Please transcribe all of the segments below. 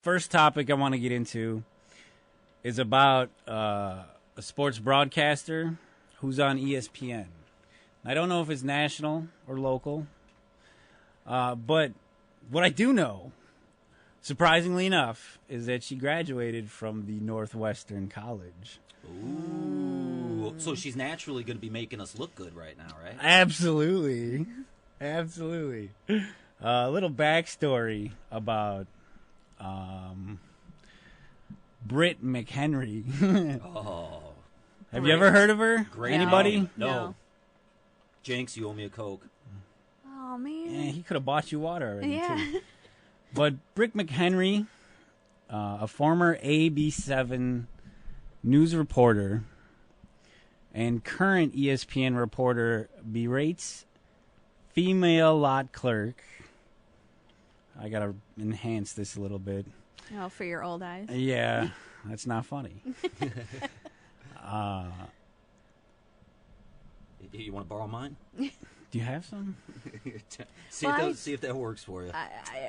First topic I want to get into is about a sports broadcaster who's on ESPN. I don't know if it's national or local, but what I do know, surprisingly enough, is that she graduated from the Northwestern College. Ooh. So she's naturally going to be making us look good right now, right? Absolutely. Absolutely. A little backstory about Brit McHenry. Oh. Have you ever heard of her? Great. Anybody? No. Jinx, you owe me a Coke. Oh, man. Yeah, he could have bought you water already, Yeah. too. But Brit McHenry, a former AB7 news reporter and current ESPN reporter, berates female lot clerk. I got to enhance this a little bit. Oh, for your old eyes. Yeah, that's not funny. You want to borrow mine? Do you have some? See if that works for you.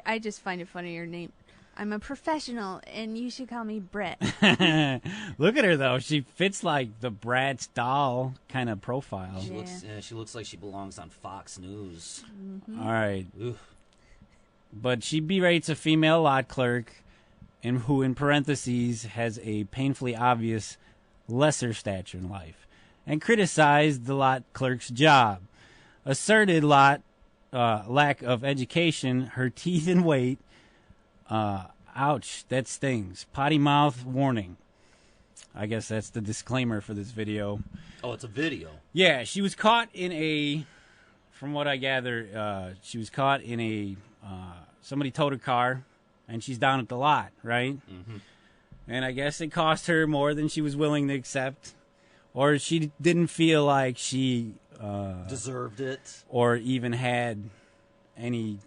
I just find it funny, your name. I'm a professional, and you should call me Brett. Look at her, though. She fits like the Bratz doll kind of profile. She looks like she belongs on Fox News. Mm-hmm. All right. Oof. But she berates a female lot clerk and who, in parentheses, has a painfully obvious lesser stature in life, and criticized the lot clerk's job. Asserted lack of education, her teeth and weight. Ouch, that stings. Potty mouth warning. I guess that's the disclaimer for this video. Oh, it's a video. Yeah, she was caught in a, from what I gather, she was caught in a, somebody towed her car, and she's down at the lot, right? Mm-hmm. And I guess it cost her more than she was willing to accept, or she didn't feel like she deserved it, or even had any,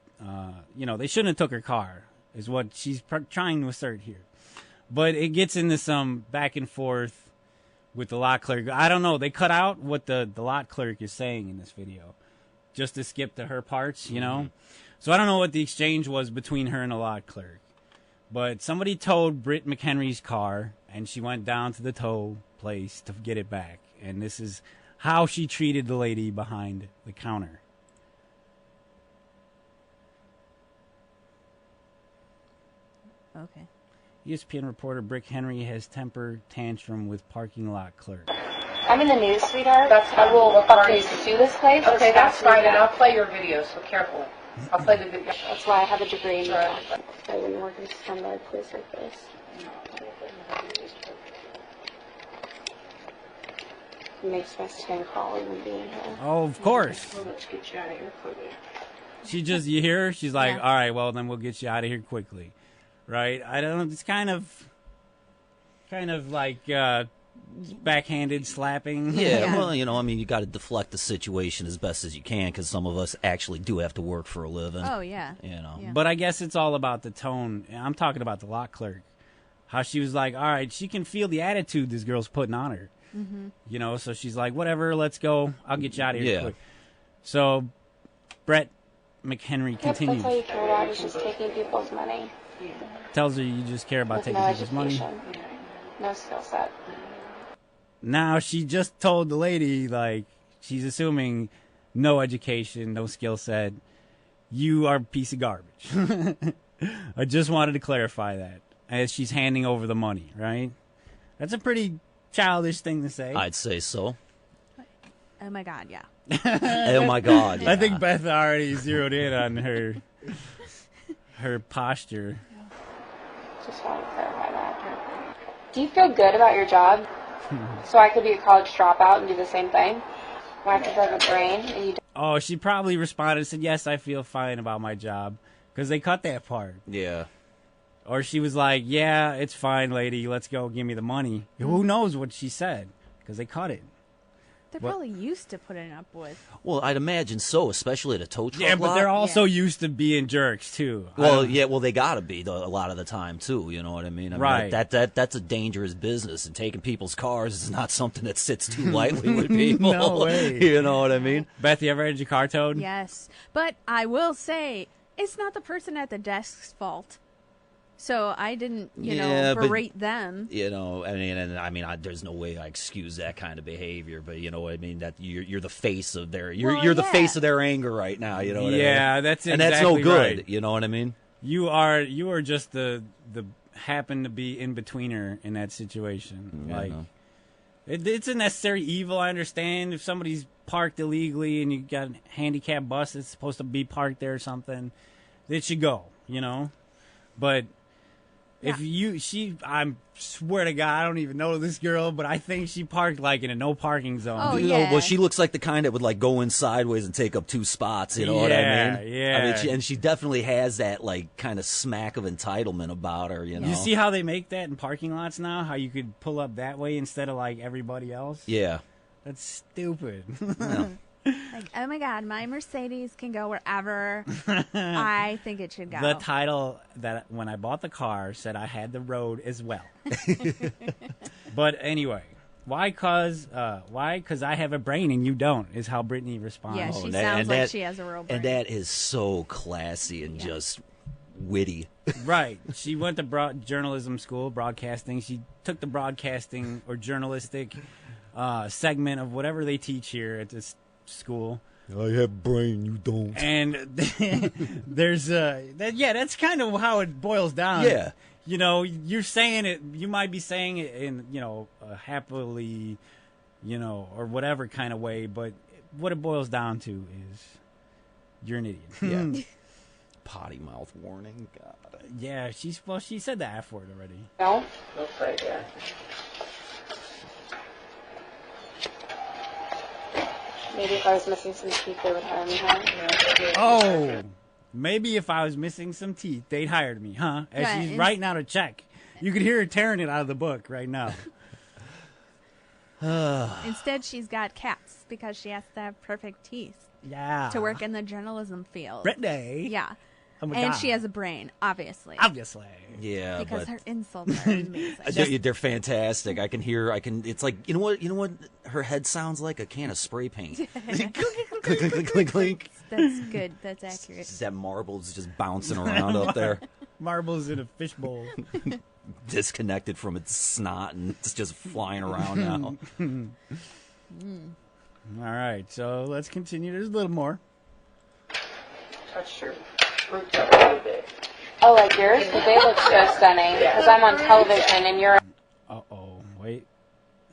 they shouldn't have took her car, is what she's trying to assert here. But it gets into some back and forth with the lot clerk. I don't know. They cut out what the lot clerk is saying in this video just to skip to her parts, you know? So I don't know what the exchange was between her and the lot clerk. But somebody towed Brit McHenry's car, and she went down to the tow place to get it back. And this is how she treated the lady behind the counter. Okay. ESPN reporter Brit McHenry has temper tantrum with parking lot clerk. I'm in the news, sweetheart. I will up to sue this place. Okay, that's fine, and I'll play your video, so careful. I'll play the video. That's why I have a degree in Sure. I wouldn't work in some other place like this. It makes my skin crawl even being here. Oh, of course. Well, let's get you out of here quickly. You hear her? She's like, Yeah. all right, well, then we'll get you out of here quickly. Right? I don't know. It's kind of like backhanded slapping. Yeah, well, you got to deflect the situation as best as you can, because some of us actually do have to work for a living. Oh, yeah. Yeah. But I guess it's all about the tone. I'm talking about the lot clerk. How she was like, all right, she can feel the attitude this girl's putting on her. Mm-hmm. So she's like, whatever, let's go. I'll get you out of here quick. So Brit McHenry continues. That's all you care about is just taking people's money. Tells her you just care about With taking no people's money. education, no skill set. Now, she just told the lady, like, she's assuming no education, no skill set. You are a piece of garbage. I just wanted to clarify that as she's handing over the money, right? That's a pretty childish thing to say. I'd say so. Oh, my God, yeah. Oh, my God, yeah. I think Beth already zeroed in on her posture. Just want to clarify that. Do you feel good about your job? So I could be a college dropout and do the same thing? Why have to have a brain and you don't? Oh, she probably responded and said, yes, I feel fine about my job. Because they cut that part. Yeah. Or she was like, yeah, it's fine, lady. Let's go. Give me the money. Who knows what she said? Because they cut it. They're probably used to putting up with. Well, I'd imagine so, especially at a tow truck Yeah, but lot. they're also used to being jerks, too. Well, they got to be a lot of the time, too. You know what I mean? Right. That's a dangerous business, and taking people's cars is not something that sits too lightly with people. No way. You know what I mean? Beth, you ever had your car towed? Yes. But I will say, it's not the person at the desk's fault. So I didn't, Yeah, but- berate them. There's no way I excuse that kind of behavior. But that you're the face of their Well, you're the yeah. face of their anger right now. You know what I mean? Yeah, that's and that's no exactly good. right. You know what I mean? You are just the happen to be in betweener in that situation. Yeah, I like know. it's a necessary evil. I understand if somebody's parked illegally and you got a handicapped bus that's supposed to be parked there or something, it should go. But if I swear to God, I don't even know this girl, but I think she parked like in a no parking zone. Oh, yeah. Well, she looks like the kind that would like go in sideways and take up 2 spots. You know what I mean? Yeah. She definitely has that like kind of smack of entitlement about her. You see how they make that in parking lots now? How you could pull up that way instead of like everybody else? Yeah. That's stupid. Yeah. Like, oh my God, my Mercedes can go wherever I think it should go. The title that when I bought the car said I had the road as well. But anyway, why? Cause I have a brain and you don't, is how Brittany responds. Yeah, she and sounds like that- she has a real brain. And that is so classy and just witty. Right. She went to journalism school, broadcasting. She took the broadcasting or journalistic segment of whatever they teach here at this school. I have brain, you don't. And there's that's kind of how it boils down. Yeah. You're saying it, you might be saying it in, a happily, or whatever kind of way, but what it boils down to is you're an idiot. Yeah. Potty mouth warning. God. Yeah, she said the F word already. No? Looks like that. Maybe if I was missing some teeth, they would hire me, huh? Oh, maybe if I was missing some teeth, they'd hired me, huh? As Yeah, she's writing out a check. You could hear her tearing it out of the book right now. Instead, she's got cats because she has to have perfect teeth Yeah. to work in the journalism field. Brittany. Yeah. Oh my And God. she has a brain, obviously. Obviously. Yeah, Because but her insults are amazing. they're fantastic. It's like, you know what her head sounds like? A can of spray paint. Clink, clink, clink, clink, clink. That's good. That's accurate. It's that marble's just bouncing around up there, Marbles in a fishbowl. disconnected from its snot, and it's just flying around now. All right, so let's continue. There's a little more. Touch your roots up a little bit. Oh, like yours? But they look so stunning. Because I'm on television and you're... Uh-oh. Wait.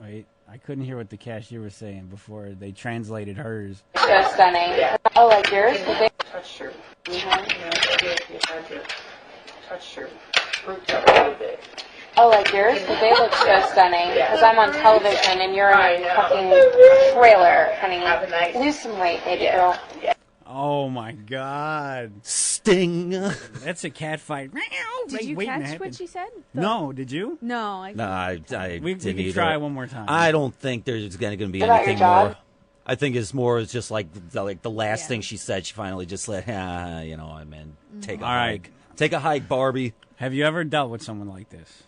I couldn't hear what the cashier was saying before they translated hers. so stunning. Oh, like yours? But they... Touch your, Mhm. touch your roots up a little bit. Oh, like yours? But they look so stunning. Because I'm on television and you're in a fucking trailer, honey. Lose some weight, baby girl. Oh, my God. Sting. That's a cat fight. Did you Waiting to catch happen. what she said? No, did you? No. No, I We didn't can either. try one more time. I don't think there's going to be What about your anything job? more. I think it's more just like the last Yeah. thing she said. She finally just said, take a All right. hike. Take a hike, Barbie. Have you ever dealt with someone like this?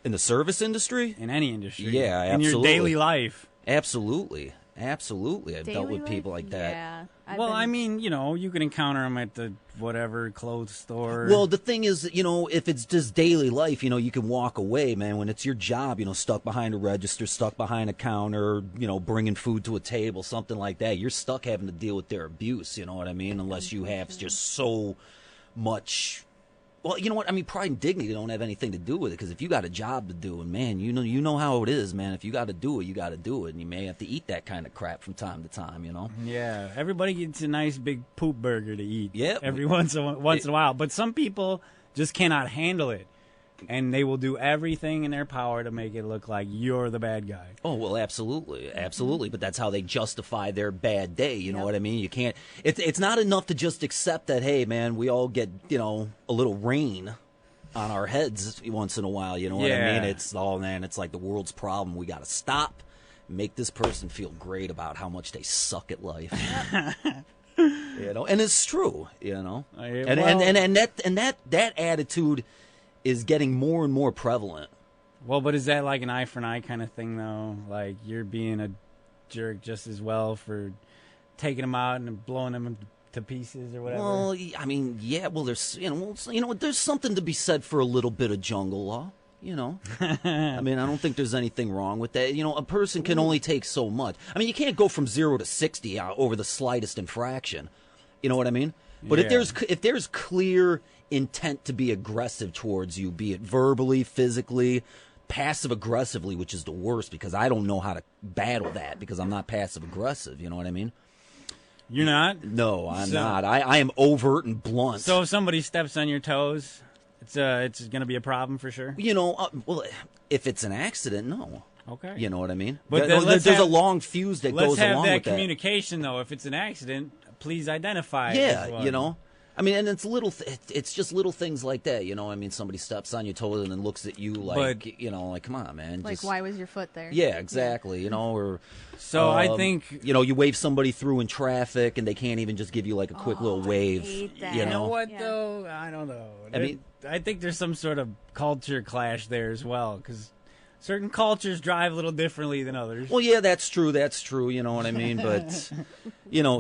In the service industry? In any industry? Yeah, In your absolutely. daily life? Absolutely. I've dealt Daily with people life? like that. Yeah. Well, I mean, you can encounter them at the whatever clothes store. Well, the thing is, if it's just daily life, you can walk away, man. When it's your job, stuck behind a register, stuck behind a counter, bringing food to a table, something like that, you're stuck having to deal with their abuse, you know what I mean? Unless you have just so much... Well, you know what? I mean, pride and dignity don't have anything to do with it, because if you got a job to do, and man, you know how it is, man. If you got to do it, you got to do it, and you may have to eat that kind of crap from time to time, Yeah, everybody gets a nice big poop burger to eat. Yep. Every once in a while, but some people just cannot handle it, and they will do everything in their power to make it look like you're the bad guy. Oh, well, absolutely. But that's how they justify their bad day. You know what I mean? You can't. It's not enough to just accept that. Hey, man, we all get a little rain on our heads once in a while. You know what I mean? It's It's like the world's problem. We got to stop, make this person feel great about how much they suck at life. And it's true. And that attitude is getting more and more prevalent. Well, but is that like an eye for an eye kind of thing, though? Like you're being a jerk just as well for taking them out and blowing them to pieces or whatever. Well, I mean, yeah. Well, there's there's something to be said for a little bit of jungle law. I mean, I don't think there's anything wrong with that. A person can only take so much. I mean, you can't go from 0 to 60 over the slightest infraction. You know what I mean? But Yeah. if there's clear intent to be aggressive towards you, be it verbally, physically, passive aggressively, which is the worst because I don't know how to battle that because I'm not passive aggressive. You know what I mean? You're not? No, I'm not. I am overt and blunt. So if somebody steps on your toes, it's going to be a problem for sure? Well, if it's an accident, no. Okay. You know what I mean? But there's a long fuse that goes along with that. Let's have that communication, though. If it's an accident, please identify. Yeah, I mean, and it's it's just little things like that, I mean, somebody steps on your toes and then looks at you like, like, come on, man. Like, why was your foot there? Yeah, exactly, or... So I think... you wave somebody through in traffic and they can't even just give you like a quick little wave. I hate that. You know what, though? I don't know. I think there's some sort of culture clash there as well, because certain cultures drive a little differently than others. Well, yeah, that's true, you know what I mean? But,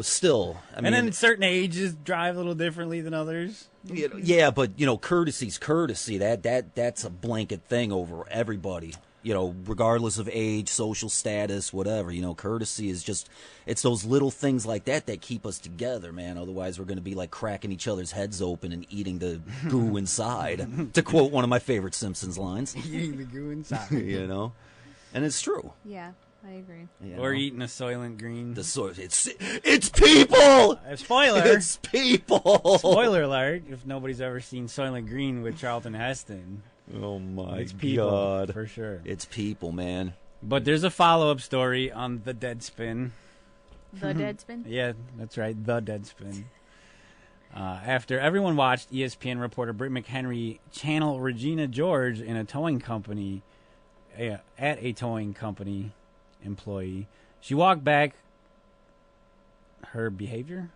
still, I mean... And then certain ages drive a little differently than others. Yeah, but, courtesy's courtesy. That's a blanket thing over everybody. Regardless of age, social status, whatever, courtesy is just, it's those little things like that keep us together, man. Otherwise, we're going to be like cracking each other's heads open and eating the goo inside, to quote one of my favorite Simpsons lines. Eating the goo inside. And it's true. Yeah, I agree. Or eating a Soylent Green. It's people! Spoiler! It's people! Spoiler alert, if nobody's ever seen Soylent Green with Charlton Heston. Oh my It's people, God. for sure. It's people, man. But there's a follow-up story on the Deadspin. The Deadspin? Yeah, that's right, the Deadspin. After everyone watched ESPN reporter Brit McHenry channel Regina George in a towing company, at a towing company employee, she walked back her behavior.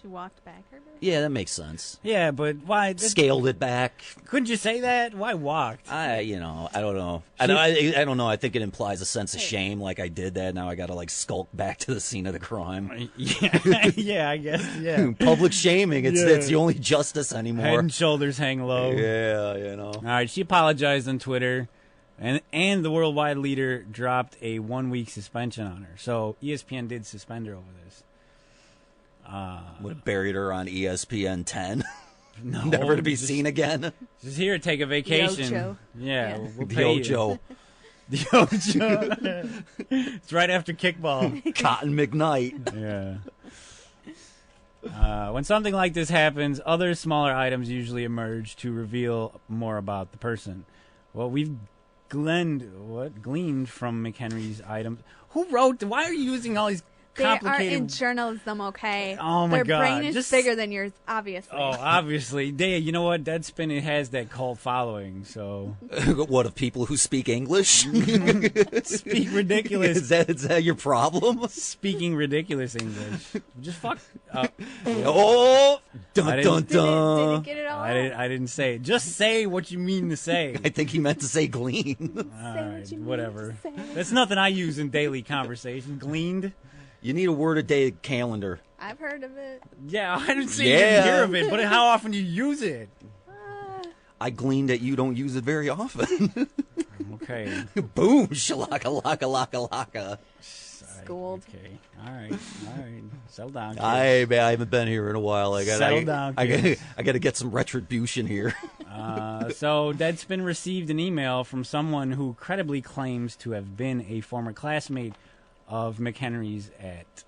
She walked back her? Yeah, that makes sense. Yeah, but why? Scaled it back. Couldn't you say that? Why walked? I don't know. I don't know. I think it implies a sense of shame, like I did that. Now I got to like skulk back to the scene of the crime. Yeah, I guess. Yeah, public shaming. It's the only justice anymore. Head and shoulders hang low. Yeah, All right, she apologized on Twitter, and the worldwide leader dropped a 1-week suspension on her. So ESPN did suspend her over this. Would have buried her on ESPN 10. No, Never to be seen again. Just here to take a vacation. The Ocho. Yeah, we'll The pay Ocho. you. The Ocho. It's right after kickball. Cotton McKnight. Yeah. When something like this happens, other smaller items usually emerge to reveal more about the person. Well, we've gleaned from McHenry's items. Who wrote? Why are you using all these complicated? They are in journalism, okay? Oh my Their God! brain is bigger than yours, obviously. Oh, obviously. You know what? Deadspin, it has that cult following. So What, of people who speak English? speak ridiculous. Is that your problem? Speaking ridiculous English. Just fuck. Oh, dun dun Did dun. it get it all? I didn't say it. Just say what you mean to say. I think he meant to say glean. All right, whatever. That's nothing I use in daily conversation. Gleaned. You need a word a day calendar. I've heard of it. Yeah, I didn't say you didn't hear of it, but how often do you use it? I gleaned that you don't use it very often. Okay. Boom, shalaka laka laka laka. Schooled. Okay. All right. Settle down. Kid. I haven't been here in a while. Settle down, kid. I got to get some retribution here. So Deadspin received an email from someone who credibly claims to have been a former classmate of McHenry's at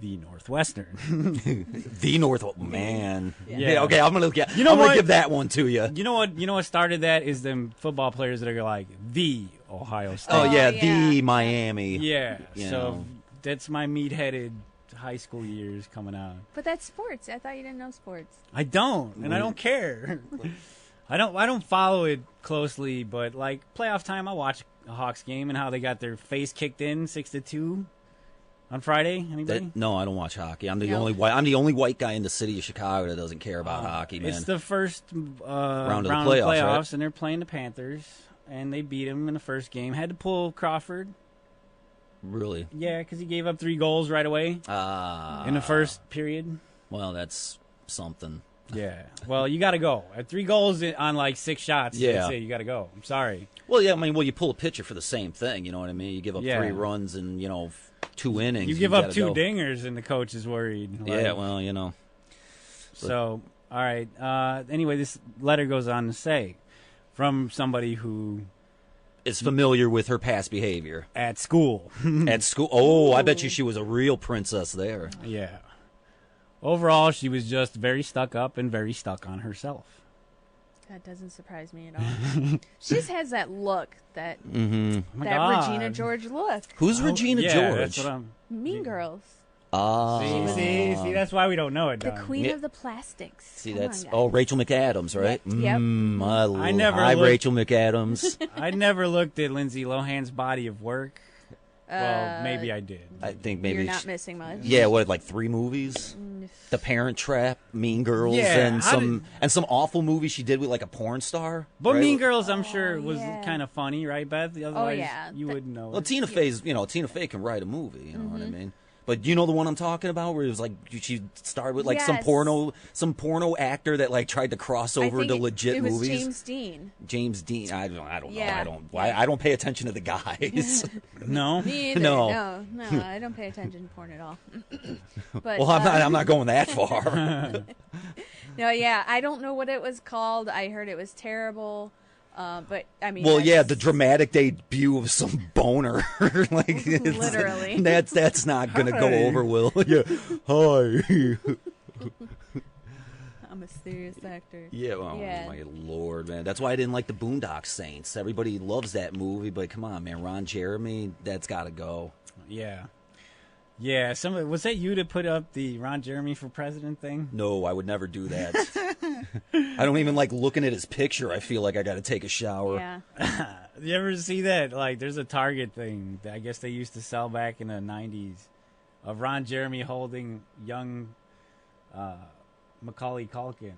the Northwestern. The man. Yeah. Okay, I'm gonna give that one to you. You know what started that is them football players that are like the Ohio State. Oh yeah, yeah. the Miami. Yeah. You So know. that's my meat-headed high school years coming out. But that's sports. I thought you didn't know sports. I don't, and I don't care. I don't follow it closely, but like playoff time, I watch a Hawks game and how they got their face kicked in 6-2 on Friday. Anybody? No, I don't watch hockey. I'm the No. only white. I'm the only white guy in the city of Chicago that doesn't care about hockey, man. It's the first round of of the the playoffs, playoffs, right? and they're playing the Panthers, and they beat them in the first game. Had to pull Crawford. Really? Yeah, because he gave up 3 goals right away in the first period. Well, that's something. Yeah. Well, you got to go. At 3 goals on like 6 shots, Yeah. that's it. You got to go. I'm sorry. Well, yeah, I mean, you pull a pitcher for the same thing, you know what I mean? You give up 3 runs in, 2 innings. You give up 2 go. dingers, and the coach is worried. Yeah, well, So, all right. Anyway, this letter goes on to say, from somebody who is familiar with her past behavior. at school. At school? Oh, I bet you she was a real princess there. Yeah. Overall, she was just very stuck up and very stuck on herself. That doesn't surprise me at all. She just has that look, that Oh my that God. Regina George look. Who's Regina yeah, George? That's what I'm. Mean Girls. See, that's why we don't know it. The Don. queen Yeah. of the plastics. See, Come that's on, guys. Rachel McAdams, right? Yep. I never Hi, looked- Rachel McAdams. I never looked at Lindsay Lohan's body of work. Well, maybe I did. I think maybe You're not missing much. yeah, what, like 3 movies? The Parent Trap, Mean Girls, Yeah, and some awful movie she did with like a porn star. But right? Mean Girls, I'm sure, was yeah. kind of funny, right, Beth? Otherwise, yeah. you wouldn't know. Well, it. Tina Fey's, Tina Fey can write a movie. You know what I mean? But you know the one I'm talking about, where it was like she started with like some Yes. porno actor that like tried to cross over I think to legit it was movies. James Dean. James Dean. I don't Yeah. know. I don't pay attention to the guys. No. Me either. No. No, I don't pay attention to porn at all. But Well, I'm not going that far. no, yeah, I don't know what it was called. I heard it was terrible. But I mean, Well, yeah, that's- the dramatic debut of some boner, like it's- Literally. That's not gonna go Hi. over well. Yeah, hi. I'm a serious actor. Yeah, oh Yeah. my lord, man. That's why I didn't like the Boondock Saints. Everybody loves that movie, but come on, man, Ron Jeremy, that's got to go. Yeah. Yeah. Was that you to put up the Ron Jeremy for president thing? No, I would never do that. I don't even like looking at his picture. I feel like I got to take a shower. Yeah. You ever see that? Like, there's a Target thing that I guess they used to sell back in the 90s of Ron Jeremy holding young Macaulay Culkin.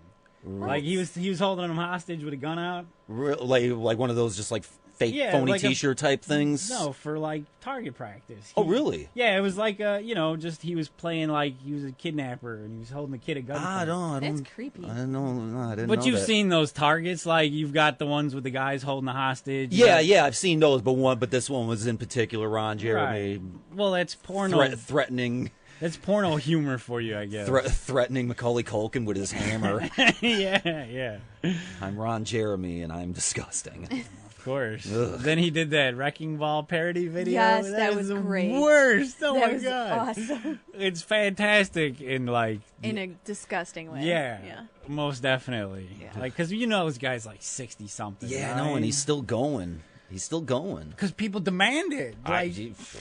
Like, he was holding him hostage with a gun out. Like one of those just like fake Yeah, phony like a- T-shirt type things. No, for like target practice. Oh, really? Yeah, it was like just he was playing like he was a kidnapper and he was holding the kid at gunpoint. I don't. That's creepy. I don't know. No, I didn't But know you've that. seen those targets, like you've got the ones with the guys holding the hostage. Yeah, I've seen those, but this one was in particular Ron Jeremy Right. Well, that's porno. threatening That's porno humor for you, I guess. threatening Macaulay Culkin with his hammer. yeah, I'm Ron Jeremy and I'm disgusting. of course. Ugh. Then he did that Wrecking Ball parody video. Yes, that is was the great. worst. Oh that my was god, awesome. it's fantastic in like. In a disgusting way. Yeah, Yeah. most definitely. Yeah. Like, because this guy's like 60 something. Yeah, no, and he's still going. He's still going. because people demand it. Like, he's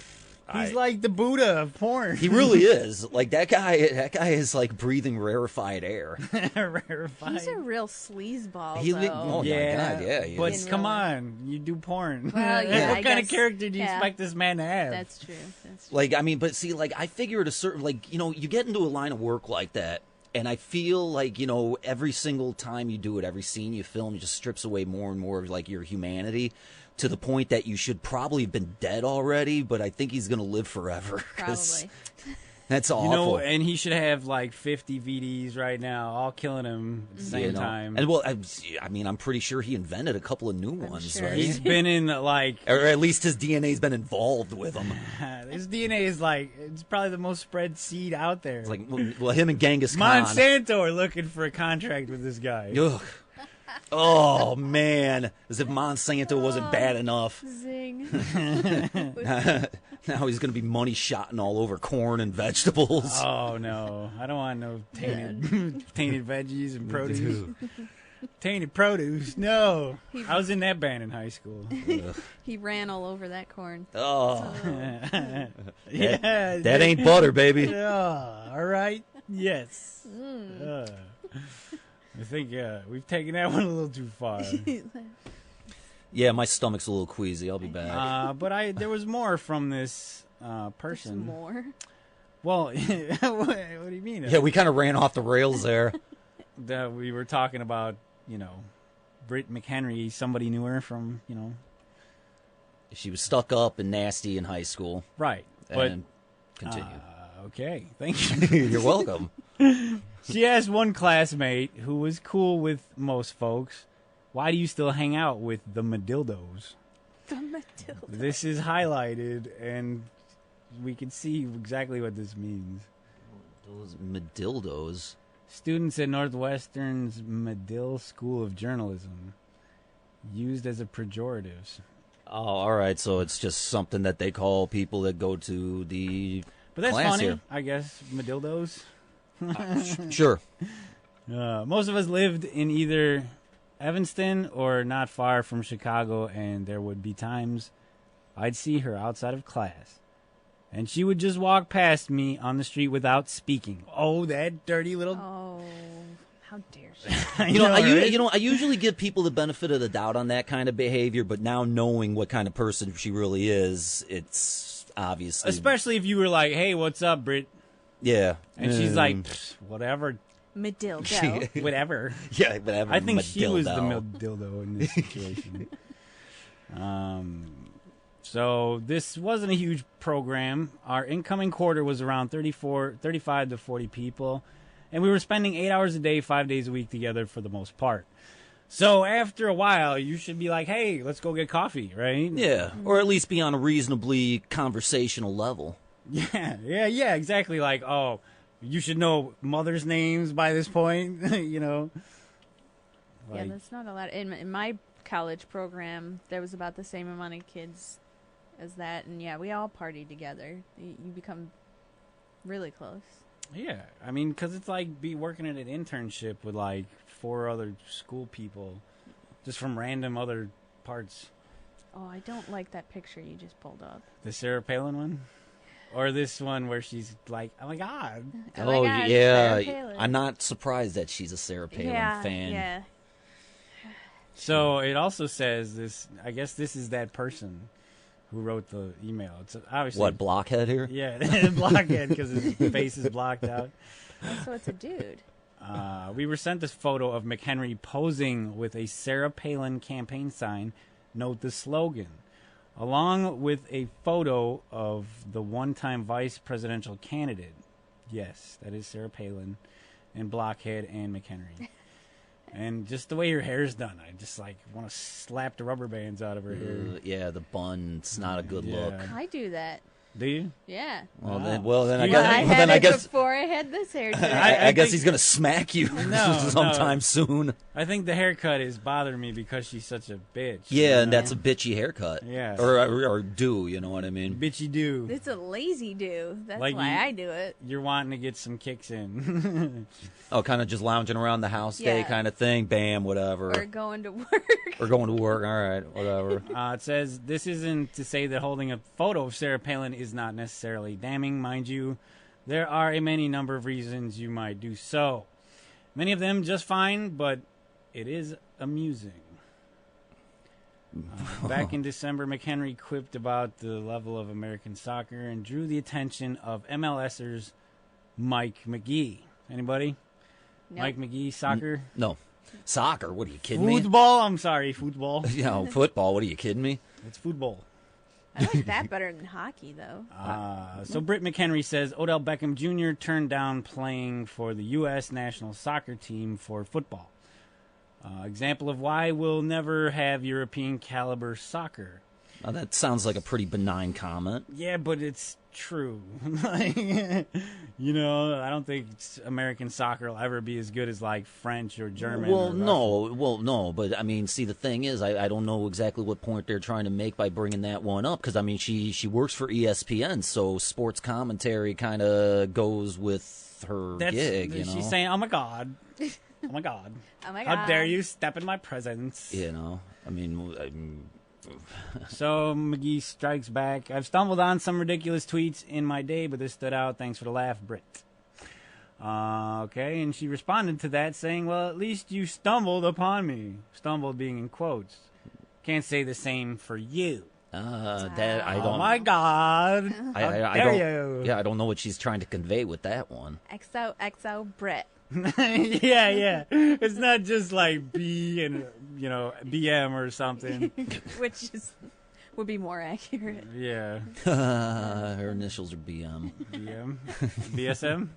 I- like the Buddha of porn. He really is. Like that guy. That guy is like breathing rarefied air. rarefied. He's a real sleazeball, He li- though. oh, yeah, my God, yeah, he but is. In come real life. on, you do porn. Well, yeah, what I kind of guess- character do you yeah. expect this man to have? That's true. That's true. Like, I mean, but see, like, I figure at a certain, like, you get into a line of work like that, and I feel like, every single time you do it, every scene you film, it just strips away more and more of, like, your humanity to the point that you should probably have been dead already, but I think he's going to live forever. 'cause Probably. That's awful. and he should have like 50 VDs right now, all killing him at the same time. And, well, I mean, I'm pretty sure he invented a couple of new ones, sure. right? He's been in like Or at least his DNA's been involved with them. his DNA is like it's probably the most spread seed out there. It's like, well, him and Genghis Khan. Monsanto are looking for a contract with this guy. Ugh. Oh, man. As if Monsanto wasn't bad enough. Zing. Now he's going to be money shotting all over corn and vegetables. Oh no, I don't want no tainted tainted veggies and produce. Tainted produce? No. I was in that band in high school. He ran all over that corn. Oh, Yeah. that ain't butter, baby. Yeah. All right. Yes. I think we've taken that one a little too far. Yeah, my stomach's a little queasy. I'll be back. But there was more from this person. More. Well, what do you mean? Yeah, we kind of ran off the rails there. That we were talking about, Brit McHenry. Somebody knew her from, She was stuck up and nasty in high school. right. But And continue. okay, thank you. You're welcome. She asked one classmate who was cool with most folks, "Why do you still hang out with the Madildos?" The Matilda. This is highlighted, and we can see exactly what this means. Those Madildos. Students at Northwestern's Medill School of Journalism, used as a pejorative. Oh, all right. So it's just something that they call people that go to the But that's class funny, here. I guess. Madildos. Sure. Most of us lived in either Evanston or not far from Chicago, and there would be times I'd see her outside of class, and she would just walk past me on the street without speaking. Oh, that dirty little... Oh, how dare she? I right? I usually give people the benefit of the doubt on that kind of behavior, but now knowing what kind of person she really is, it's obviously... Especially if you were like, "Hey, what's up, Brit?" Yeah. And she's like, "Pfft, whatever, Madildo. whatever." Yeah, whatever. I think she was the Madildo. dildo in this situation. So this wasn't a huge program. Our incoming quarter was around 35 to 40 people, and we were spending 8 hours a day, 5 days a week together for the most part. So after a while, you should be like, "Hey, let's go get coffee," right? Yeah, or at least be on a reasonably conversational level. Yeah, exactly. Like, oh, you should know mothers' names by this point, you know? Yeah, Like, that's not a lot. In my college program, there was about the same amount of kids as that, and yeah, we all partied together. You become really close. yeah, I mean, because it's like be working at an internship with like 4 other school people, just from random other parts. Oh, I don't like that picture you just pulled up. The Sarah Palin one? Or this one where she's like, "Oh my God." Oh my gosh, yeah. Sarah Palin. I'm not surprised that she's a Sarah Palin fan. Yeah. So it also says this, I guess this is that person who wrote the email. It's obviously... What, blockhead here? Yeah, blockhead because his face is blocked out. Oh, so it's a dude. We were sent this photo of McHenry posing with a Sarah Palin campaign sign, "Note the slogan," along with a photo of the one-time vice presidential candidate. Yes, that is Sarah Palin, and Blockhead and McHenry. And just the way her hair's done, I just like want to slap the rubber bands out of her hair. Yeah, the bun. It's not a good Yeah. look. I do that. Do you? Yeah. Well, Wow. then I You guess. got- I well, had then I it guess. before I had this hair today. I guess think- he's gonna smack you No, sometime soon. I think the haircut is bothering me because she's such a bitch. you Yeah, and know? that's a bitchy haircut. Yeah. Or do, you know what I mean? bitchy do. It's a lazy do. That's Like why you- I do it. You're wanting to get some kicks in. Oh, kind of just lounging around the house day Yeah. kind of thing. Bam, whatever. Or going to work. Or going to work. All right, whatever. It says, this isn't to say that holding a photo of Sarah Palin is not necessarily damning, mind you. There are a many number of reasons you might do so. Many of them just fine, but it is amusing. Back in December, McHenry quipped about the level of American soccer and drew the attention of MLSers Mike McGee. Anybody? No. Mike McGee, soccer? No. Soccer? What are you kidding me? Football? I'm sorry, football. You know, football. What are you kidding me? It's football. I like that better than hockey, though. So Brit McHenry says Odell Beckham Jr. turned down playing for the U.S. national soccer team for football. Example of why we'll never have European caliber soccer. Now, that sounds like a pretty benign comment. Yeah, but it's true. Like, you know, I don't think American soccer will ever be as good as like French or German. or Russian. But I mean, see, the thing is, I don't know exactly what point they're trying to make by bringing that one up, because I mean, she works for ESPN, so sports commentary kind of goes with her gig. You know, She's saying, "Oh my God, oh my God, Oh my God. how dare you step in my presence?" You know, I mean. So McGee strikes back. I've stumbled on some ridiculous tweets in my day, but this stood out. Thanks for the laugh, Brit. Okay, and she responded to that saying, "Well, at least you stumbled upon me." Stumbled being in quotes. Can't say the same for you. That I don't. Oh my God! I How dare don't. you? Yeah, I don't know what she's trying to convey with that one. XOXO Brit. yeah. It's not just like B and BM or something. Which would be more accurate. Yeah, Her initials are BM. BM, BSM.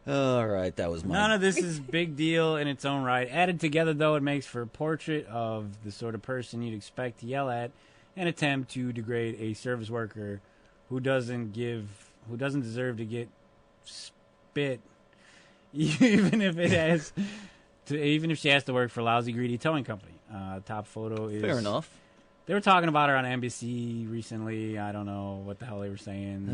All right, that was my... None of this is big deal in its own right. Added together, though, it makes for a portrait of the sort of person you'd expect to yell at and attempt to degrade a service worker who doesn't deserve to get spit, even if she has to work for a lousy, greedy towing company. Top photo is... Fair enough. They were talking about her on NBC recently. I don't know what the hell they were saying.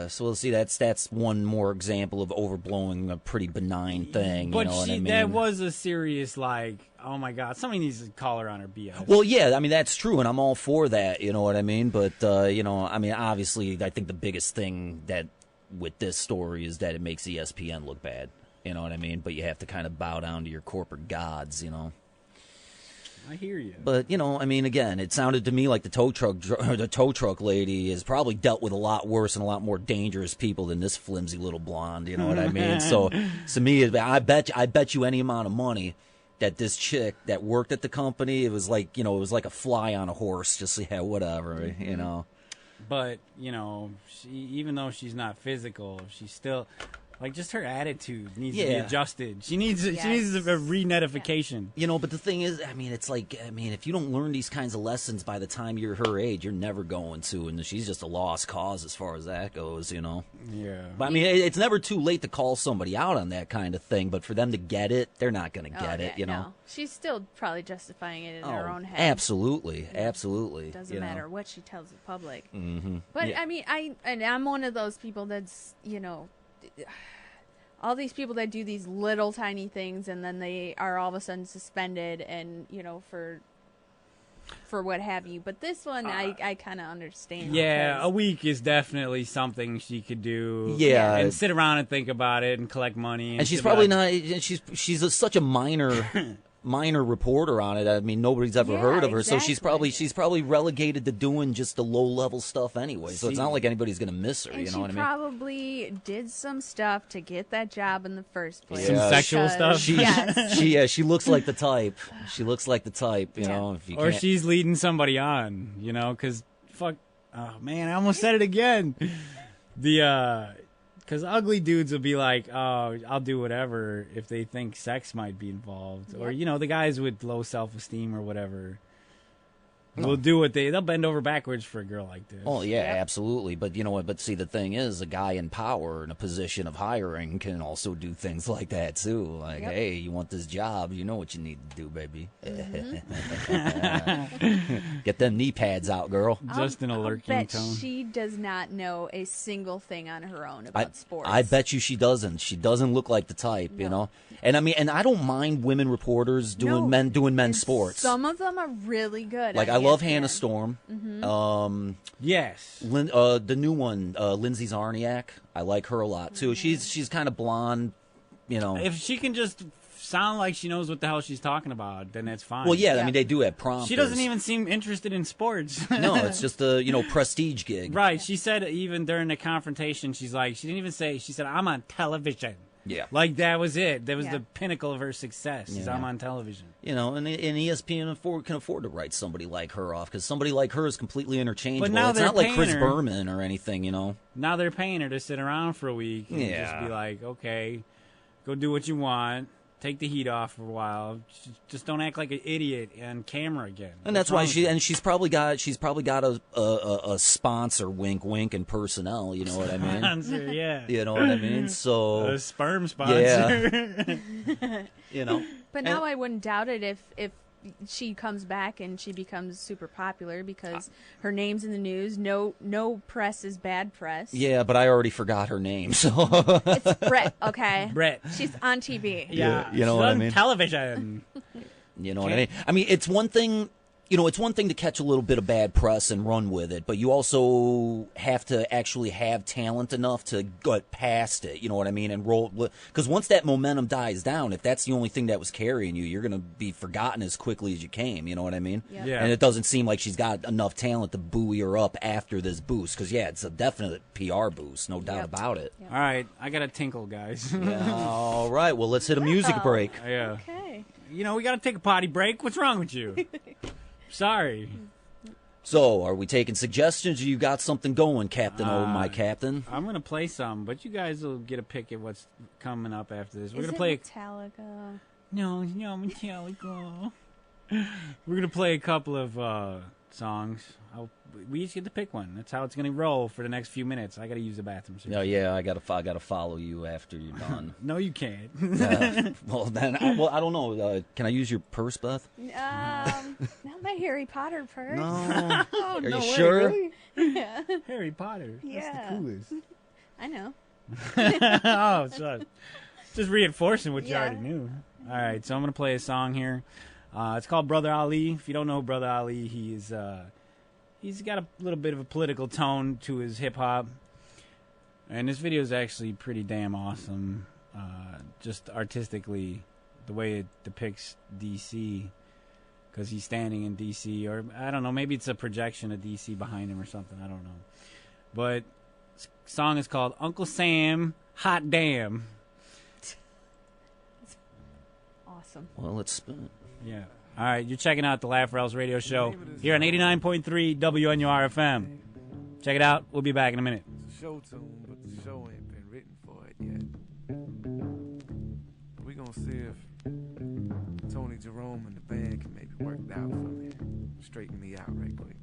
So we'll see. That's one more example of overblowing a pretty benign thing. But you know what I mean? that was a serious, like, oh my God, somebody needs to call her on her BS. Well, yeah, I mean, that's true, and I'm all for that, you know what I mean? But, I mean, obviously, I think the biggest thing that with this story is that it makes ESPN look bad, you know what I mean? But you have to kind of bow down to your corporate gods, you know? I hear you. But, I mean, again, it sounded to me like the tow truck lady has probably dealt with a lot worse and a lot more dangerous people than this flimsy little blonde, you know what I mean? So, to me, I bet you any amount of money that this chick that worked at the company, it was like, it was like a fly on a horse, just, yeah, whatever, you know? But, even though she's not physical, she's still... Like, just her attitude needs to be adjusted. She needs a re-netification. But the thing is, I mean, it's like, if you don't learn these kinds of lessons by the time you're her age, you're never going to. And she's just a lost cause as far as that goes, Yeah. But, I mean, it's never too late to call somebody out on that kind of thing. But for them to get it, they're not going to get it, know? No. She's still probably justifying it in her own head. Absolutely. Absolutely. Doesn't matter what she tells the public. Mm-hmm. But, I mean, I'm one of those people that's, all these people that do these little tiny things and then they are all of a sudden suspended and for what have you. But this one I kind of understand. Yeah, a week is definitely something she could do. Yeah, and sit around and think about it and collect money. And she's probably not. She's such a minor reporter on it. I mean, nobody's ever heard of her, so she's probably relegated to doing just the low level stuff anyway. So it's not like anybody's gonna miss her. And you know what I mean? She probably did some stuff to get that job in the first place. Some sexual stuff. She looks like the type. She looks like the type. You know, if you or she's leading somebody on. Because fuck. Oh man, I almost said it again. Because ugly dudes will be like, oh, I'll do whatever if they think sex might be involved. Yep. Or, the guys with low self-esteem or whatever will do what they'll bend over backwards for a girl like this. Oh, yeah, absolutely. But you know what? But see, the thing is, a guy in power in a position of hiring can also do things like that, too. Like, hey, you want this job, you know what you need to do, baby. Mm-hmm. Get them knee pads out, girl. Just in a lurking tone. She does not know a single thing on her own about sports. I bet you she doesn't. She doesn't look like the type, you know? And I mean, and I don't mind women reporters doing men's sports. Some of them are really good. Like, I love Hannah Storm. Mm-hmm. Yes. The new one, Lindsay Zarniak. I like her a lot, too. Mm-hmm. She's kind of blonde, If she can just sound like she knows what the hell she's talking about, then that's fine. Well, yeah, I mean, they do have prompters. She doesn't even seem interested in sports. No, it's just a, prestige gig. Right. She said even during the confrontation, she didn't even say, she said, I'm on television. Yeah. Like, that was it. That was the pinnacle of her success, is Yeah. I'm on television. And ESPN can afford to write somebody like her off, because somebody like her is completely interchangeable. But now it's they're not like Chris paying her. Berman or anything, Now they're paying her to sit around for a week and just be like, okay, go do what you want. Take the heat off for a while. Just don't act like an idiot on camera again. And that's why she's probably got a sponsor, wink wink, and personnel. You know what I mean? Sponsor, yeah. You know what I mean? So a sperm sponsor. Yeah. But now I wouldn't doubt it if she comes back and she becomes super popular because her name's in the news. No press is bad press. Yeah, but I already forgot her name. So it's Brit, okay? Brit. She's on TV. Yeah, you know she's what I on mean? Television. You know what I mean? I mean, it's one thing. It's one thing to catch a little bit of bad press and run with it, but you also have to actually have talent enough to get past it, you know what I mean, and roll. Because once that momentum dies down, if that's the only thing that was carrying you, you're going to be forgotten as quickly as you came, you know what I mean? Yep. Yeah. And it doesn't seem like she's got enough talent to buoy her up after this boost, because, yeah, it's a definite PR boost, no doubt about it. Yep. All right, I got to tinkle, guys. Yeah, all right, well, let's hit a music break. Yeah. Okay. We got to take a potty break. What's wrong with you? Sorry. So, are we taking suggestions, or you got something going, Captain my Captain? I'm going to play some, but you guys will get a pick at what's coming up after this. We're Is going to it play Metallica? No, Metallica. We're going to play a couple of songs. We each get to pick one. That's how it's going to roll for the next few minutes. I got to use the bathroom. Oh, yeah, I gotta follow you after you're done. No, you can't. Well, then, I don't know. Can I use your purse, Beth? Not my Harry Potter purse. No. Oh, Are no you way, sure? really? Yeah. Harry Potter. Yeah. That's the coolest. I know. Oh, so just reinforcing what you Yeah. already knew. All right, so I'm going to play a song here. It's called Brother Ali. If you don't know Brother Ali, he's got a little bit of a political tone to his hip-hop. And this video is actually pretty damn awesome. Just artistically, the way it depicts D.C., because he's standing in D.C., or I don't know, maybe it's a projection of D.C. behind him or something, I don't know. But this song is called Uncle Sam, Hot Damn. Awesome. Well, let's spin it. Yeah. All right, you're checking out the LOERadio Radio Show here on 89.3 WNUR-FM. Check it out. We'll be back in a minute. It's a show tune, but the show ain't been written for it yet. We're going to see if Tony Jerome and the band can maybe work it out for me. Straighten me out right quick.